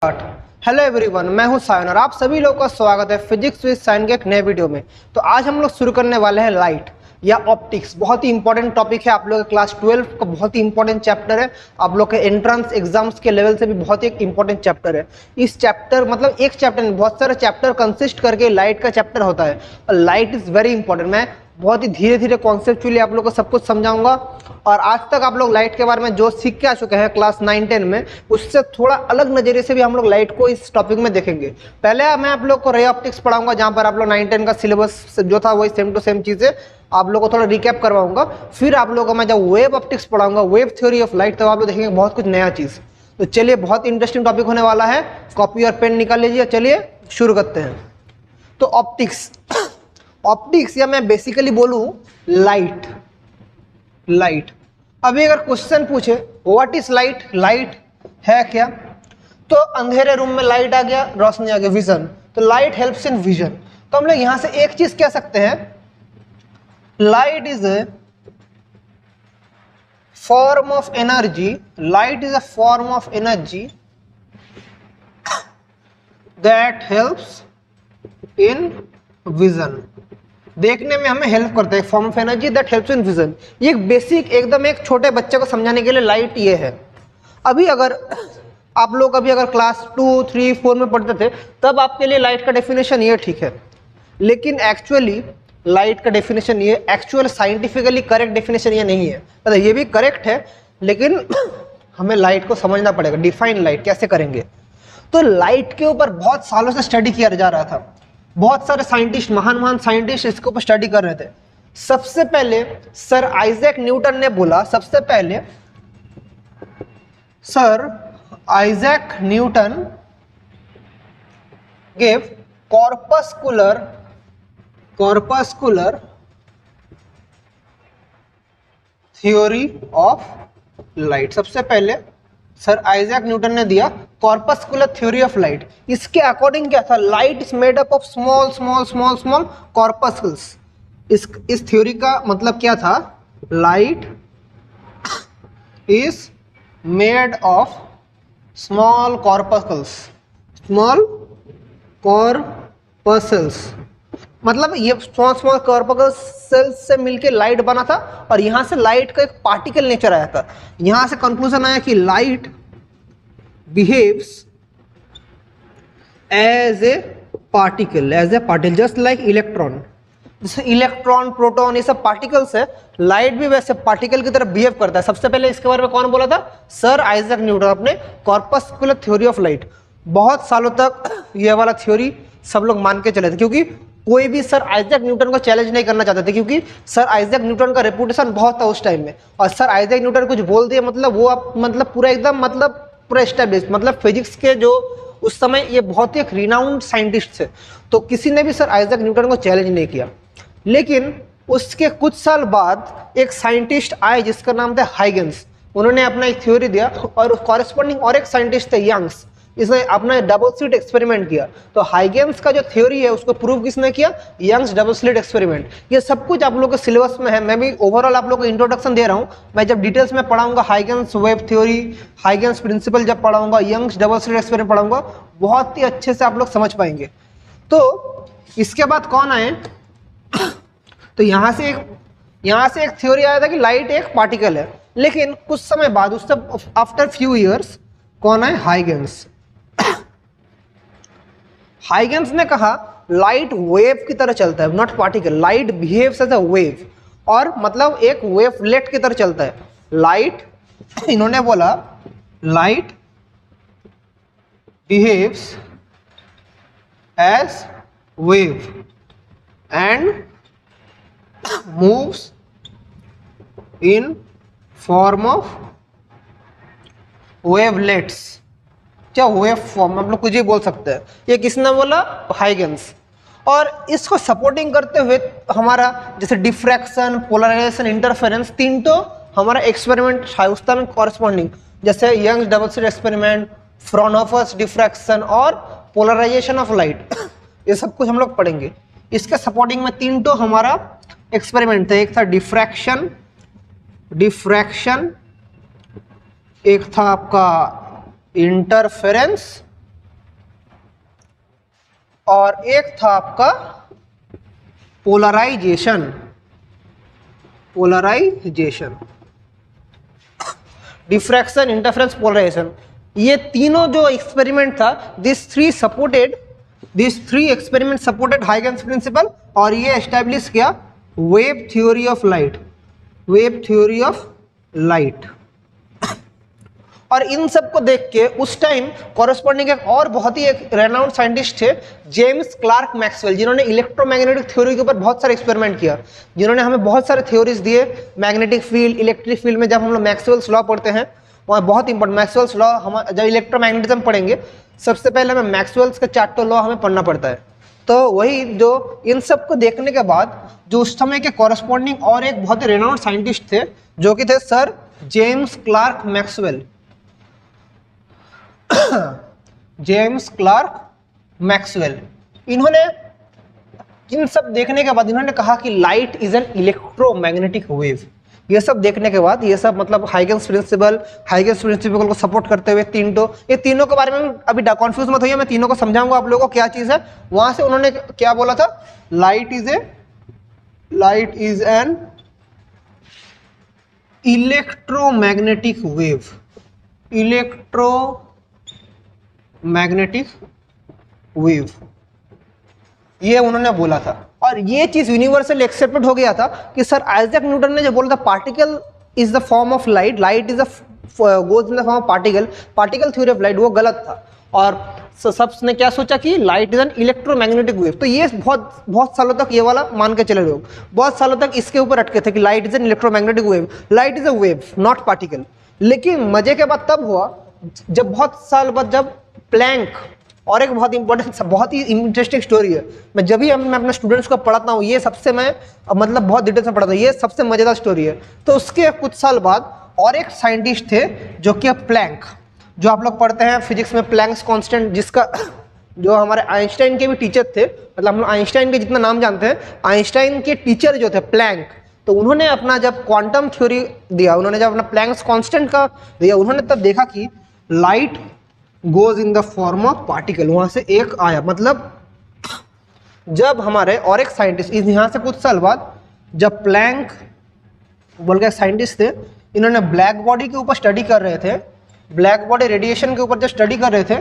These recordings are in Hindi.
हेलो एवरीवन, मैं हूं सायन और आप सभी लोगों का स्वागत है फिजिक्स विद साइन के एक नए वीडियो में। तो आज हम लोग शुरू करने वाले हैं लाइट या ऑप्टिक्स। बहुत ही इंपॉर्टेंट टॉपिक है, आप लोग के क्लास 12 का बहुत ही इंपॉर्टेंट चैप्टर है। आप लोग के एंट्रेंस एग्जाम्स के लेवल से भी बहुत ही इंपॉर्टेंट चैप्टर है। इस चैप्टर मतलब एक चैप्टर में बहुत सारे चैप्टर कंसिस्ट करके लाइट का चैप्टर होता है और लाइट इज वेरी इंपॉर्टेंट। मैं बहुत ही धीरे धीरे कॉन्सेप्चुअली आप लोग को सब कुछ समझाऊंगा और आज तक आप लोग लाइट के बारे में जो सीख के आ चुके हैं क्लास 9-10 में, उससे थोड़ा अलग नजरिए से भी हम लोग लाइट को इस टॉपिक में देखेंगे। पहले मैं आप लोग को रे ऑप्टिक्स पढ़ाऊंगा, जहां पर आप लोग 9-10 का सिलेबस जो था वही सेम टू सेम चीजें आप लोग को थोड़ा रिकैप करवाऊंगा। फिर आप लोगों को मैं जब वेव ऑप्टिक्स पढ़ाऊंगा, वेव थ्योरी ऑफ लाइट, तो आप लोग देखेंगे बहुत कुछ नया चीज। तो चलिए, बहुत इंटरेस्टिंग टॉपिक होने वाला है। कॉपी और पेन निकाल लीजिए, चलिए शुरू करते हैं। तो ऑप्टिक्स ऑप्टिक्स या मैं बेसिकली बोलूं लाइट। अभी अगर क्वेश्चन पूछे व्हाट इज लाइट, लाइट है क्या, तो अंधेरे रूम में लाइट आ गया, रोशनी आ गया, विजन। तो लाइट हेल्प्स इन विजन। तो हम लोग यहां से एक चीज कह सकते हैं, light is a form of energy, light is a form of energy that helps in vision. देखने में हमें हेल्प करता है, form of energy that helps in vision. ये एक बेसिक एकदम एक छोटे बच्चे को समझाने के लिए लाइट ये है। अभी अगर आप लोग अगर क्लास 2, 3, 4 में पढ़ते थे, तब आपके लिए लाइट का डेफिनेशन ये ठीक है, लेकिन एक्चुअली लाइट का डेफिनेशन ये एक्चुअल साइंटिफिकली करेक्ट डेफिनेशन ये नहीं है। मतलब ये भी करेक्ट है, लेकिन हमें लाइट को समझना पड़ेगा। डिफाइन लाइट कैसे करेंगे? तो लाइट के ऊपर बहुत सालों से स्टडी किया जा रहा था। बहुत सारे साइंटिस्ट, महान साइंटिस्ट इसके ऊपर स्टडी कर रहे थे। सबसे पहले सर आइजैक न्यूटन ने बोला, सबसे पहले sir Isaac Newton gave corpuscular theory of light. सबसे पहले सर आइजैक न्यूटन ने दिया कॉर्पस्कुलर थ्योरी ऑफ लाइट। इसके अकॉर्डिंग क्या था? Light is made up of small corpuscles. इस थ्योरी का मतलब क्या था? Light is made of small corpuscles. मतलब ये स्मॉल कॉर्पस्कुल्स से मिलके लाइट बना था और यहां से लाइट का एक पार्टिकल नेचर आया था। यहां से कंक्लूजन आया कि light behaves as a particle just like electron. जैसे इलेक्ट्रॉन, प्रोटॉन, ये सब पार्टिकल्स है, लाइट भी वैसे पार्टिकल की तरह बिहेव करता है। सबसे पहले इसके बारे में कौन बोला था? सर आइजैक न्यूटन, अपने कॉर्पस्कुलर थ्योरी ऑफ लाइट। बहुत सालों तक यह वाला थ्योरी सब लोग मान के चले थे, क्योंकि कोई भी सर आइजैक न्यूटन को चैलेंज नहीं करना चाहते थे, क्योंकि सर आइजैक न्यूटन का रेपुटेशन बहुत था उस टाइम में। और सर आइजैक न्यूटन कुछ बोल दिए मतलब वो पूरा एकदम पूरा एस्टैब्लिश, मतलब फिजिक्स के जो उस समय ये बहुत ही एक रिनाउंड साइंटिस्ट थे। तो किसी ने भी सर आइजैक न्यूटन को चैलेंज नहीं किया। लेकिन उसके कुछ साल बाद एक साइंटिस्ट आए जिसका नाम था हाइगेंस। उन्होंने अपना एक थ्योरी दिया और कॉरेस्पॉन्डिंग और एक साइंटिस्ट थे यंग्स। इसने अपना डबल स्लिट एक्सपेरिमेंट किया। तो हाइगेंस का जो थ्योरी है उसको प्रूव किसने किया? Young's double slit experiment. ये सब कुछ आप लोगों के सिलेबस में है। मैं भी ओवरऑल आप लोगों को इंट्रोडक्शन दे रहा हूं। मैं जब डिटेल्स में पढ़ाऊंगा Huygens wave theory, Huygens principle जब पढ़ाऊंगा, यंग्स डबल स्लिट एक्सपेरिमेंट पढ़ाऊंगा, बहुत ही अच्छे से आप लोग समझ पाएंगे। तो इसके बाद कौन आए? तो यहां से एक थ्योरी आया था कि लाइट एक पार्टिकल है। लेकिन कुछ समय बाद, उससे आफ्टर फ्यू ईयर्स, कौन आए? हाइगेंस ने कहा लाइट वेव की तरह चलता है, not particle. Light behaves as a wave, और मतलब एक वेवलेट की तरह चलता है लाइट। इन्होंने बोला light behaves as wave and moves in form of wavelets। क्या वेव फॉर्म, आप लोग कुछ ही बोल सकते हैं। ये किसने बोला? हाइगेंस। और इसको सपोर्टिंग करते हुए हमारा जैसे डिफ्रैक्शन, पोलराइजेशन, इंटरफेरेंस, तीन तो हमारा एक्सपेरिमेंट है उसका में कॉरेस्पॉन्डिंग, जैसे Young's double slit experiment, Fraunhofer's diffraction और पोलराइजेशन ऑफ लाइट। ये सब कुछ हम लोग पढ़ेंगे। इसके सपोर्टिंग में तीन तो हमारा एक्सपेरिमेंट थे। एक था डिफ्रैक्शन, एक था आपका इंटरफेरेंस और एक था आपका पोलराइजेशन, डिफ्रैक्शन, इंटरफेरेंस, पोलराइजेशन। ये तीनों जो एक्सपेरिमेंट था, this three experiment supported Huygens principle, और ये एस्टैब्लिश किया वेव थ्योरी ऑफ लाइट। और इन सब को देख के उस टाइम कॉरेस्पॉन्डिंग एक और बहुत ही एक रेनाउंड साइंटिस्ट थे, जेम्स क्लार्क मैक्सवेल, जिन्होंने इलेक्ट्रोमैग्नेटिक थ्योरी के ऊपर बहुत सारे एक्सपेरिमेंट किया, जिन्होंने हमें बहुत सारे थ्योरीज दिए मैग्नेटिक फील्ड, इलेक्ट्रिक फील्ड में। जब हम लोग मैक्सवेल्स लॉ पढ़ते हैं, वहाँ बहुत इंपॉर्टेंट मैक्सवेल्स लॉ, हम जब इलेक्ट्रोमैग्नेटिज्म पढ़ेंगे सबसे पहले हमें मैक्सवेल्स के चार्टो लॉ हमें पढ़ना पड़ता है। तो वही जो इन सब को देखने के बाद जो उस समय के कॉरेस्पॉन्डिंग और एक बहुत ही रेनाउंड साइंटिस्ट थे, जो कि थे sir James Clerk Maxwell. James Clerk Maxwell, इन्होंने इन सब देखने के बाद इन्होंने कहा कि light is an electromagnetic wave. ये सब देखने के बाद, ये सब मतलब हाइगन्स प्रिंसिपल को सपोर्ट करते हुए ये तीनों के बारे में अभी कंफ्यूज मत होइए, मैं तीनों को समझाऊंगा आप लोगों को क्या चीज है। वहां से उन्होंने क्या बोला था, light is an electromagnetic wave, ये उन्होंने बोला था। और ये चीज यूनिवर्सल एक्सेप्टेड हो गया था कि सर आइजैक न्यूटन ने जो बोला था particle is the form of light, light is goes in the form of particle theory of light, वो गलत था। और सबस ने क्या सोचा कि light is an electromagnetic wave. तो ये बहुत सालों तक ये वाला मान के चले लोग, बहुत सालों तक इसके ऊपर अटके थे कि light is an electromagnetic wave, light is a wave not particle. लेकिन मजे के बाद तब हुआ जब बहुत साल बाद जब प्लैंक, और एक बहुत इंपॉर्टेंट बहुत ही इंटरेस्टिंग स्टोरी है, मैं जब भी मैं अपने स्टूडेंट्स को पढ़ाता हूँ ये सबसे मैं मतलब बहुत डिटेल से पढ़ाता हूँ, ये सबसे मजेदार स्टोरी है। तो उसके कुछ साल बाद और एक साइंटिस्ट थे जो कि प्लैंक, जो आप लोग पढ़ते हैं फिजिक्स में प्लैंक्स कांस्टेंट, जिसका जो हमारे आइंस्टाइन के भी टीचर थे, मतलब हम लोग आइंस्टाइन के जितना नाम जानते हैं, आइंस्टाइन के टीचर जो थे प्लैंक, तो उन्होंने अपना जब क्वांटम थ्योरी दिया, उन्होंने जब अपना प्लैंक्स कांस्टेंट का दिया, उन्होंने तब देखा कि light goes in the form of particle. वहां से एक आया, मतलब जब हमारे और एक साइंटिस्ट यहाँ से कुछ साल बाद जब प्लैंक बोल के साइंटिस्ट थे, इन्होंने ब्लैक बॉडी के ऊपर स्टडी कर रहे थे, ब्लैक बॉडी रेडिएशन के ऊपर जब स्टडी कर रहे थे,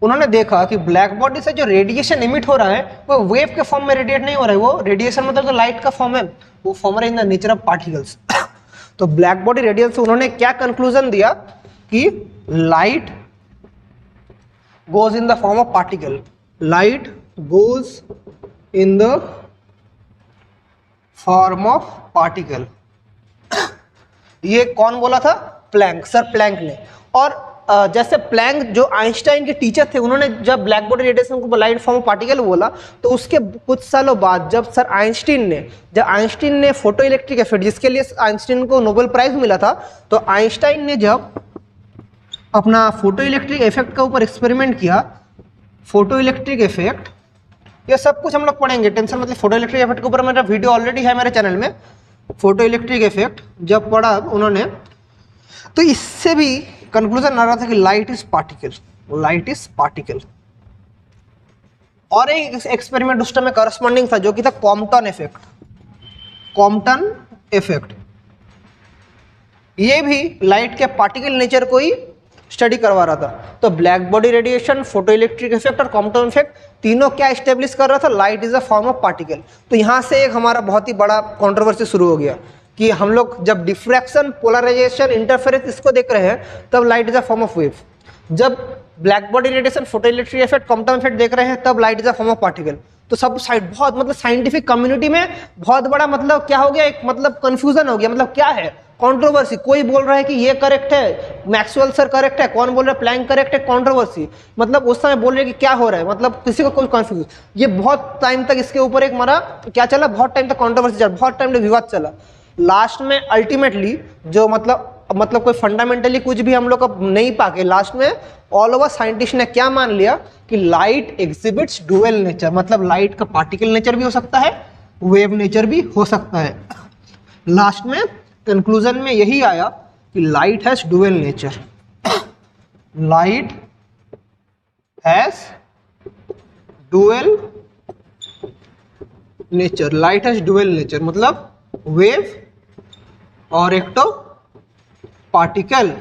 उन्होंने देखा कि ब्लैक बॉडी से जो रेडिएशन इमिट हो रहा है वो वेव के फॉर्म में रेडिएट नहीं हो रहा है, वो रेडिएशन मतलब जो लाइट का फॉर्म है वो फॉर्म है in the nature of particles. तो ब्लैक बॉडी रेडिएशन से उन्होंने क्या कंक्लूजन दिया कि light goes in the form of particle, light goes in the form of particle। ये कौन बोला था, प्लैंक, सर प्लैंक ने। और जैसे प्लैंक जो आइंस्टाइन के टीचर थे, उन्होंने जब ब्लैक बॉडी रेडिएशन को लाइट फॉर्म ऑफ पार्टिकल बोला, तो उसके कुछ सालों बाद जब सर आइंस्टीन ने फोटो इलेक्ट्रिक इफेक्ट, जिसके लिए आइंस्टीन को नोबेल प्राइज मिला था, तो आइंस्टाइन ने जब अपना फोटो इलेक्ट्रिक इफेक्ट के ऊपर एक्सपेरिमेंट किया, फोटो इलेक्ट्रिक इफेक्ट, ये सब कुछ हम लोग पढ़ेंगे, टेंशन मतलब। फोटो इलेक्ट्रिक इफेक्ट के ऊपर मेरा वीडियो ऑलरेडी है मेरे चैनल में, फोटो इलेक्ट्रिक इफेक्ट जब पढ़ा उन्होंने, तो इससे भी कंक्लूजन आ रहा था कि लाइट इज पार्टिकल। और एक एक्सपेरिमेंट उस टाइम में करस्पॉन्डिंग था जो कि था कॉम्पटन इफेक्ट। ये भी लाइट के पार्टिकल नेचर को ही स्टडी करवा रहा था। तो black body radiation, photo electric effect और कॉम्पटन इफेक्ट तीनों क्या एस्टेब्लिश कर रहा था, light is a form of particle. तो यहाँ से एक हमारा बहुत ही बड़ा कंट्रोवर्सी शुरू हो गया कि हम लोग जब डिफ्रैक्शन, पोलराइजेशन, इंटरफेरेंस इसको देख रहे हैं तब light is a form of wave, जब black body radiation, photo electric effect, Compton effect देख रहे हैं तब light is a form of particle. तो सब साइड बहुत मतलब साइंटिफिक कम्युनिटी में बहुत बड़ा मतलब क्या हो गया, एक मतलब कंफ्यूजन हो गया, मतलब क्या है कंट्रोवर्सी। कोई बोल रहा है कि ये करेक्ट है, मैक्सवेल सर करेक्ट है, कौन बोल रहा है प्लैंक करेक्ट है, कंट्रोवर्सी। मतलब उस समय बोल रहे हैं कि क्या हो रहा है, मतलब किसी को कोई कंफ्यूज। ये बहुत टाइम तक इसके ऊपर एक हमारा क्या चला, बहुत टाइम तक कंट्रोवर्सी चला, बहुत टाइम तक विवाद चला। लास्ट में अल्टीमेटली जो मतलब कोई फंडामेंटली कुछ भी हम लोग को नहीं पाके, लास्ट में ऑल ओवर साइंटिस्ट ने क्या मान लिया कि लाइट एग्जिबिट्स डुअल नेचर, मतलब लाइट का पार्टिकल नेचर भी हो सकता है, वेव नेचर भी हो सकता है। लास्ट में कंक्लूजन में यही आया कि light has dual nature, light has dual nature, light has dual nature मतलब वेव और एक तो particle.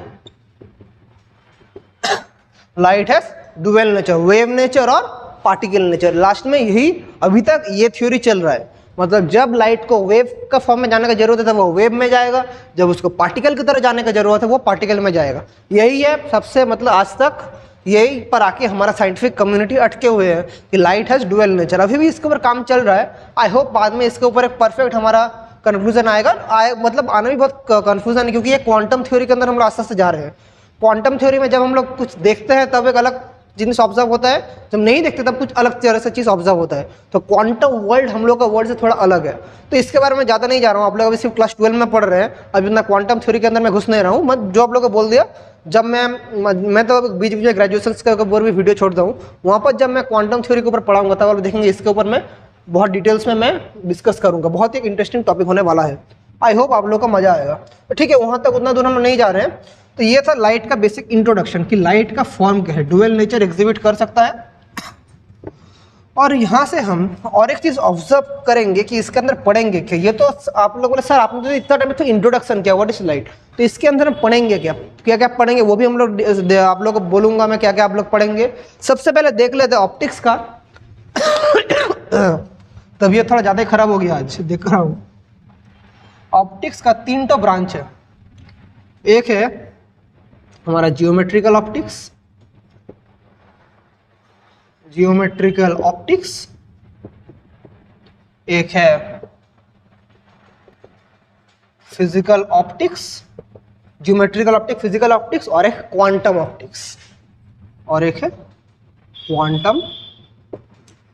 Light has dual nature, wave nature और पार्टिकल नेचर। लास्ट में यही अभी तक ये थ्योरी चल रहा है, मतलब जब लाइट को वेव का फॉर्म में जाने का जरूरत है तो वो वेव में जाएगा, जब उसको पार्टिकल की तरह जाने का जरूरत है वो पार्टिकल में जाएगा। यही है सबसे, मतलब आज तक यही पर आके हमारा साइंटिफिक कम्युनिटी अटके हुए हैं कि लाइट हैज डुअल नेचर। अभी भी इसके ऊपर काम चल रहा है। आई होप बाद में इसके ऊपर एक परफेक्ट हमारा कंक्लूजन आएगा। मतलब आना भी बहुत कंफ्यूजन है, क्योंकि ये क्वांटम थ्योरी के अंदर हम लोग आस्ते आस्ते जा रहे हैं। क्वांटम थ्योरी में जब हम लोग कुछ देखते हैं तब एक अलग जिनिस ऑब्जर्व होता है, जब नहीं देखते तब कुछ अलग तरह से चीज़ ऑब्जर्व होता है। तो क्वांटम वर्ल्ड हम लोग का वर्ल्ड से थोड़ा अलग है, तो इसके बारे में ज़्यादा नहीं जा रहा हूँ। आप लोग अभी सिर्फ क्लास 12 में पढ़ रहे हैं, अभी इतना क्वांटम थ्योरी के अंदर मैं घुस नहीं रहा हूँ। मैं जो आप लोगों को बोल दिया, जब मैं तो बीच बीच में ग्रेजुएशन के ऊपर भी वीडियो छोड़ता हूँ, वहाँ पर जब मैं क्वांटम थ्योरी के ऊपर पढ़ाऊंगा तब आप देखेंगे इसके ऊपर मैं बहुत डिटेल्स में मैं डिस्कस करूँगा। बहुत एक इंटरेस्टिंग टॉपिक होने वाला है। आई होप आप लोग को मजा आएगा। तो ठीक है, वहाँ तक उतना दूर हम नहीं जा रहे हैं। तो ये था लाइट का बेसिक इंट्रोडक्शन कि लाइट का फॉर्म क्या है, डुअल नेचर एग्जिबिट कर सकता है। और यहाँ से हम और एक चीज़ ऑब्जर्व करेंगे कि इसके अंदर पढ़ेंगे क्या। ये तो आप लोगों ने, सर आपने तो इतना टाइम तो इंट्रोडक्शन किया, व्हाट इज लाइट, तो इसके अंदर हम पढ़ेंगे क्या क्या क्या पढ़ेंगे वो भी हम लोग आप लोग को बोलूँगा मैं क्या क्या आप लोग पढ़ेंगे। सबसे पहले देख लेते हैं ऑप्टिक्स का। तबीयत थोड़ा ज़्यादा ही खराब हो गया आज, देख रहा हूँ। ऑप्टिक्स का 3 तो ब्रांच है। एक है हमारा जियोमेट्रिकल ऑप्टिक्स, जियोमेट्रिकल ऑप्टिक्स, एक है physical optics, geometrical optics, physical optics, और एक क्वांटम ऑप्टिक्स, और एक है क्वांटम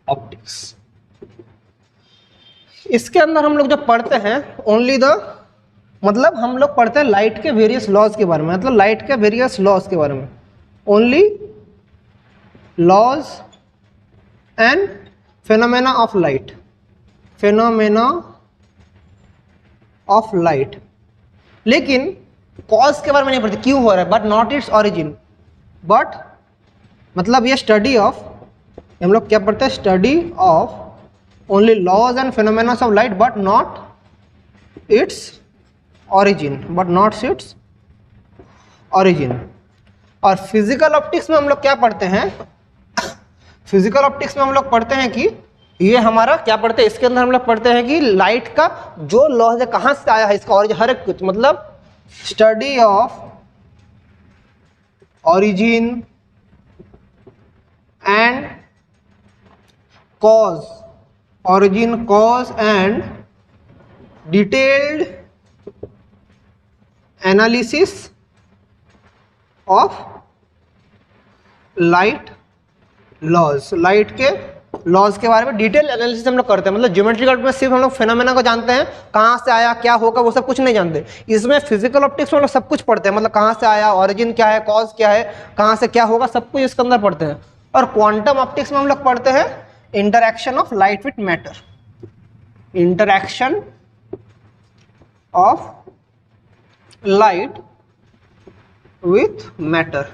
ऑप्टिक्स। इसके अंदर हम लोग जब पढ़ते हैं ओनली द, मतलब हम लोग पढ़ते हैं लाइट के वेरियस लॉज के बारे में, मतलब लाइट के वेरियस लॉज के बारे में, only laws and phenomena of light, phenomena of light. लेकिन कॉज के बारे में नहीं पढ़ते, क्यों हो रहा है, but not its origin. But मतलब ये स्टडी ऑफ, हम लोग क्या पढ़ते हैं, study of only laws and phenomena of light but not its origin, but not its origin। और फिजिकल ऑप्टिक्स में हम लोग क्या पढ़ते हैं, फिजिकल ऑप्टिक्स में हम लोग पढ़ते हैं कि ये हमारा क्या पढ़ते हैं, इसके अंदर हम लोग पढ़ते हैं कि लाइट का जो लॉज है कहाँ से आया है, इसका ऑरिजिन, हर एक कुछ, मतलब study of origin and cause, origin, cause and detailed analysis of light laws. Light के लॉज के बारे में डिटेल एनालिसिस हम लोग करते हैं। मतलब ज्योमेट्रिकल में सिर्फ हम लोग फेनोमेना को जानते हैं, कहाँ से आया, क्या होगा, वो सब कुछ नहीं जानते। इसमें फिजिकल ऑप्टिक्स में हम लोग सब कुछ पढ़ते हैं, मतलब कहाँ से आया, ऑरिजिन क्या है, कॉज क्या है, कहाँ से क्या होगा, सब कुछ इसके अंदर पढ़ते हैं। और क्वांटम ऑप्टिक्स में हम लोग पढ़ते हैं interaction of light with matter, interaction of light with matter,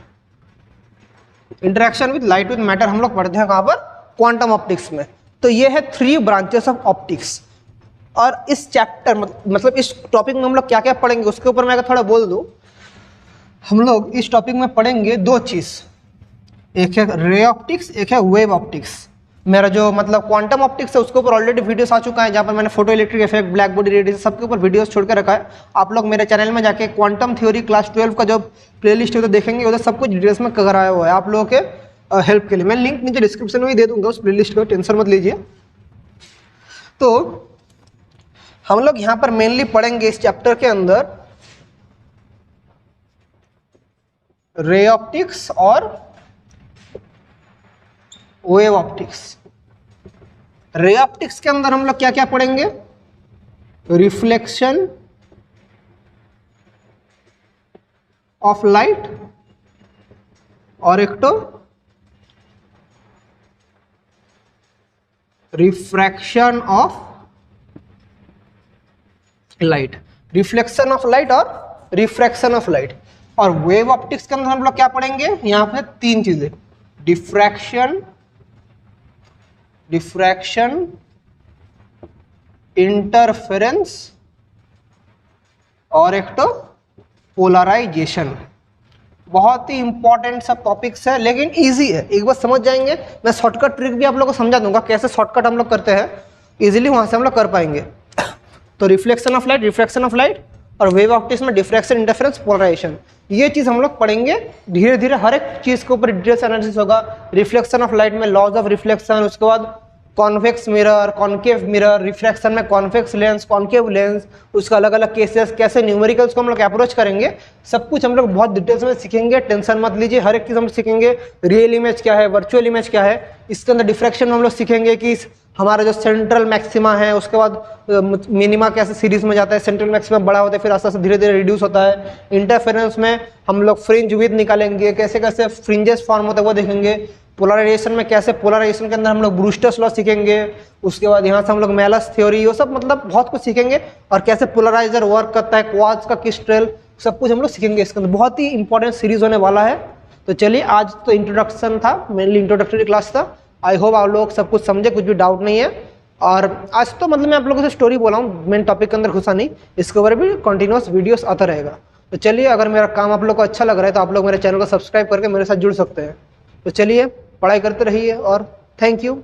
interaction with light with matter हम लोग पढ़ते हैं कहाँ पर, क्वांटम ऑप्टिक्स में। तो ये है 3 ब्रांचेस ऑफ ऑप्टिक्स। और इस चैप्टर मतलब इस टॉपिक में हम लोग क्या क्या पढ़ेंगे उसके ऊपर मैं अगर थोड़ा बोल दूं, हम लोग इस टॉपिक में पढ़ेंगे 2 चीज़, एक है रे ऑप्टिक्स, एक है वेव ऑप्टिक्स। मेरा जो मतलब क्वांटम ऑप्टिक्स है उसके ऊपर ऑलरेडी वीडियोस आ चुका है, जहाँ पर मैंने photo electric effect, black body radiation, सबके ऊपर वीडियोस छोड़ के रखा है। आप लोग मेरे चैनल में जाके क्वांटम थ्योरी क्लास 12 का जो प्लेलिस्ट है तो देखेंगे, उधर सब कुछ डिटेल्स में कवर आया हुआ है आप लोगों के हेल्प के लिए। मैं लिंक नीचे डिस्क्रिप्शन में ही दे दूंगा उस प्लेलिस्ट को, टेंशन मत लीजिए। तो हम लोग यहाँ पर मेनली पढ़ेंगे इस चैप्टर के अंदर रे ऑप्टिक्स और वेव ऑप्टिक्स। रे ऑप्टिक्स के अंदर हम लोग क्या क्या पढ़ेंगे, रिफ्लेक्शन ऑफ लाइट, और एक तो refraction of light, reflection of light और रिफ्रैक्शन ऑफ लाइट। और वेव ऑप्टिक्स के अंदर हम लोग क्या पढ़ेंगे, यहाँ पे 3 चीजें, डिफ्रैक्शन डिफ्रैक्शन, इंटरफेरेंस और एक तो पोलराइजेशन। बहुत ही इंपॉर्टेंट सब टॉपिक्स है लेकिन इजी है, एक बार समझ जाएंगे। मैं शॉर्टकट ट्रिक भी आप लोगों को समझा दूंगा कैसे शॉर्टकट हम लोग करते हैं, इजीली वहां से हम लोग कर पाएंगे। तो reflection of light, refraction of light और वेव ऑप्टिक्स में डिफ्रैक्शन, इंटरफेरेंस, पोलराइजेशन, ये चीज हम लोग पढ़ेंगे धीरे धीरे। हर एक चीज के ऊपर डिटेल्स एनालिसिस होगा। रिफ्लेक्शन ऑफ लाइट में लॉज ऑफ रिफ्लेक्शन, उसके बाद convex mirror, concave mirror, refraction में कॉन्वेक्स लेंस, कॉन्केव लेंस, उसका अलग अलग केसेस, कैसे न्यूमेरिकल्स को हम लोग अप्रोच करेंगे, सब कुछ हम लोग बहुत डिटेल्स में सीखेंगे। टेंशन मत लीजिए, हर एक चीज हम सीखेंगे। रियल इमेज क्या है, वर्चुअल इमेज क्या है, इसके अंदर डिफ्रैक्शन में हम लोग सीखेंगे कि हमारा जो सेंट्रल मैक्सिमा है, उसके बाद मिनिमा कैसे सीरीज में जाता है, सेंट्रल मैक्सिमा बड़ा होता है फिर आस्ते आस्ते धीरे धीरे रिड्यूस होता है। इंटरफेरेंस में हम लोग फ्रिंज विड्थ निकालेंगे, कैसे कैसे फ्रिंजेस फॉर्म होते हैं वो देखेंगे। पोलराइजेशन में कैसे, पोलराइजेशन के अंदर हम लोग ब्रूस्टर्स लॉ सीखेंगे। उसके बाद यहाँ से हम लोग मेलस थ्योरी, वो सब मतलब बहुत कुछ सीखेंगे। और कैसे पोलराइजर वर्क करता है, क्वार्ट्ज का क्रिस्टल, सब कुछ हम लोग सीखेंगे इसके अंदर। बहुत ही इंपॉर्टेंट सीरीज होने वाला है। तो चलिए, आज तो इंट्रोडक्शन था, मेनली इंट्रोडक्टरी क्लास था। आई होप आप लोग सब कुछ समझे, कुछ भी डाउट नहीं है। और आज तो मतलब मैं आप लोगों से स्टोरी बोला हूँ, मेन टॉपिक के अंदर घुसा नहीं। इसके ऊपर भी कंटिन्यूस वीडियोस आता रहेगा। तो चलिए, अगर मेरा काम आप लोग को अच्छा लग रहा है तो आप लोग मेरे चैनल को सब्सक्राइब करके मेरे साथ जुड़ सकते हैं। तो चलिए, पढ़ाई करते रहिए और थैंक यू।